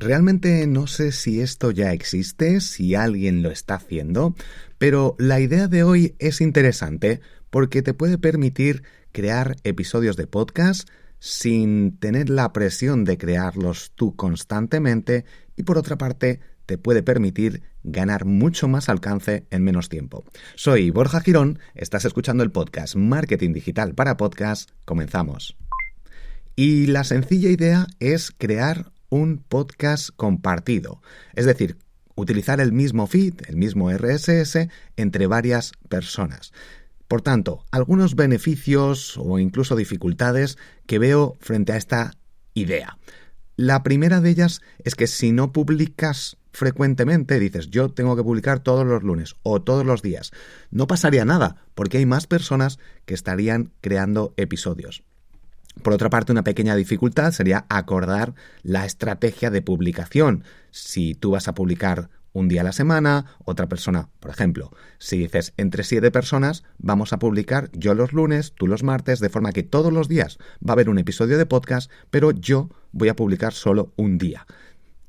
Realmente no sé si esto ya existe, si alguien lo está haciendo, pero la idea de hoy es interesante porque te puede permitir crear episodios de podcast sin tener la presión de crearlos tú constantemente y por otra parte te puede permitir ganar mucho más alcance en menos tiempo. Soy Borja Girón, estás escuchando el podcast Marketing Digital para Podcast, comenzamos. Y la sencilla idea es crear un podcast compartido, es decir, utilizar el mismo feed, el mismo RSS entre varias personas. Por tanto, algunos beneficios o incluso dificultades que veo frente a esta idea. La primera de ellas es que si no publicas frecuentemente, dices yo tengo que publicar todos los lunes o todos los días, no pasaría nada porque hay más personas que estarían creando episodios. Por otra parte, una pequeña dificultad sería acordar la estrategia de publicación. Si tú vas a publicar un día a la semana, otra persona, por ejemplo, si dices entre 7 personas, vamos a publicar yo los lunes, tú los martes, de forma que todos los días va a haber un episodio de podcast, pero yo voy a publicar solo un día.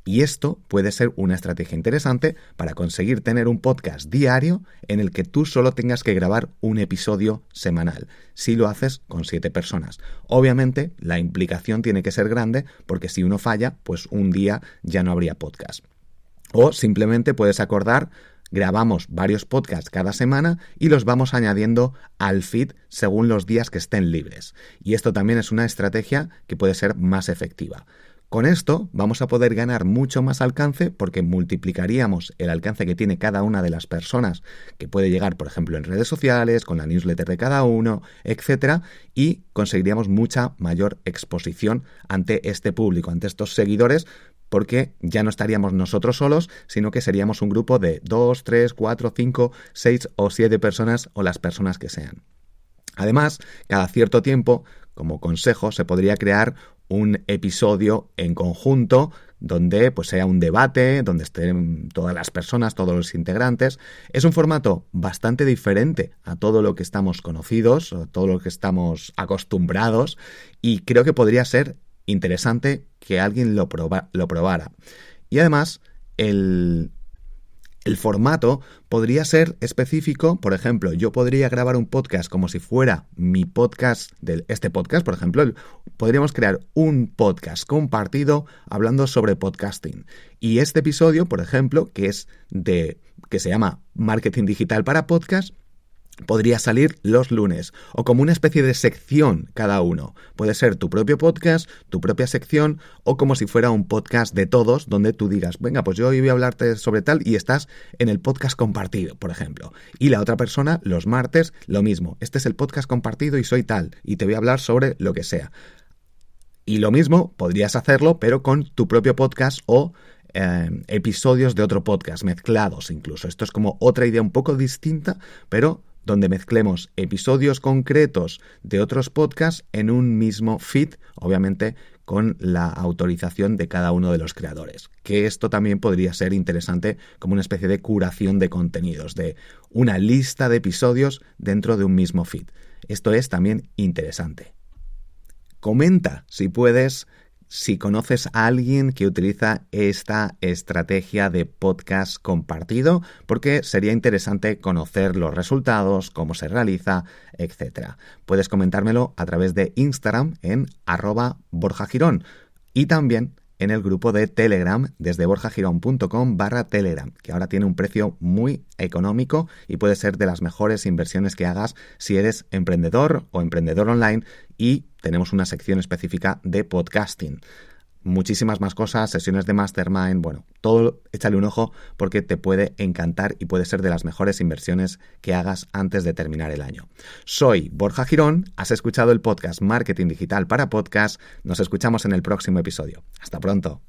Y esto puede ser una estrategia interesante para conseguir tener un podcast diario en el que tú solo tengas que grabar un episodio semanal, si lo haces con 7 personas. Obviamente, la implicación tiene que ser grande porque si uno falla, pues un día ya no habría podcast. O simplemente puedes acordar, grabamos varios podcasts cada semana y los vamos añadiendo al feed según los días que estén libres. Y esto también es una estrategia que puede ser más efectiva. Con esto vamos a poder ganar mucho más alcance porque multiplicaríamos el alcance que tiene cada una de las personas que puede llegar, por ejemplo, en redes sociales, con la newsletter de cada uno, etcétera, y conseguiríamos mucha mayor exposición ante este público, ante estos seguidores, porque ya no estaríamos nosotros solos, sino que seríamos un grupo de 2, 3, 4, 5, 6 o 7 personas o las personas que sean. Además, cada cierto tiempo, como consejo, se podría crear un episodio en conjunto donde pues sea un debate, donde estén todas las personas, todos los integrantes. Es un formato bastante diferente a todo lo que estamos conocidos, a todo lo que estamos acostumbrados y creo que podría ser interesante que alguien lo probara. Y además, el formato podría ser específico, por ejemplo, yo podría grabar un podcast como si fuera mi podcast este podcast, por ejemplo, podríamos crear un podcast compartido hablando sobre podcasting. Y este episodio, por ejemplo, que se llama Marketing Digital para Podcast, podría salir los lunes o como una especie de sección cada uno. Puede ser tu propio podcast, tu propia sección o como si fuera un podcast de todos donde tú digas, venga, pues yo hoy voy a hablarte sobre tal y estás en el podcast compartido, por ejemplo. Y la otra persona, los martes, lo mismo. Este es el podcast compartido y soy tal y te voy a hablar sobre lo que sea. Y lo mismo podrías hacerlo pero con tu propio podcast o episodios de otro podcast, mezclados incluso. Esto es como otra idea un poco distinta, pero donde mezclemos episodios concretos de otros podcasts en un mismo feed, obviamente con la autorización de cada uno de los creadores. Que esto también podría ser interesante como una especie de curación de contenidos, de una lista de episodios dentro de un mismo feed. Esto es también interesante. Comenta, si puedes, si conoces a alguien que utiliza esta estrategia de podcast compartido, porque sería interesante conocer los resultados, cómo se realiza, etc. Puedes comentármelo a través de Instagram en @BorjaGirón y también en el grupo de Telegram desde borjagirón.com/Telegram, que ahora tiene un precio muy económico y puede ser de las mejores inversiones que hagas si eres emprendedor o emprendedor online y tenemos una sección específica de podcasting. Muchísimas más cosas, sesiones de mastermind, bueno, todo échale un ojo porque te puede encantar y puede ser de las mejores inversiones que hagas antes de terminar el año. Soy Borja Girón, has escuchado el podcast Marketing Digital para Podcast, nos escuchamos en el próximo episodio. Hasta pronto.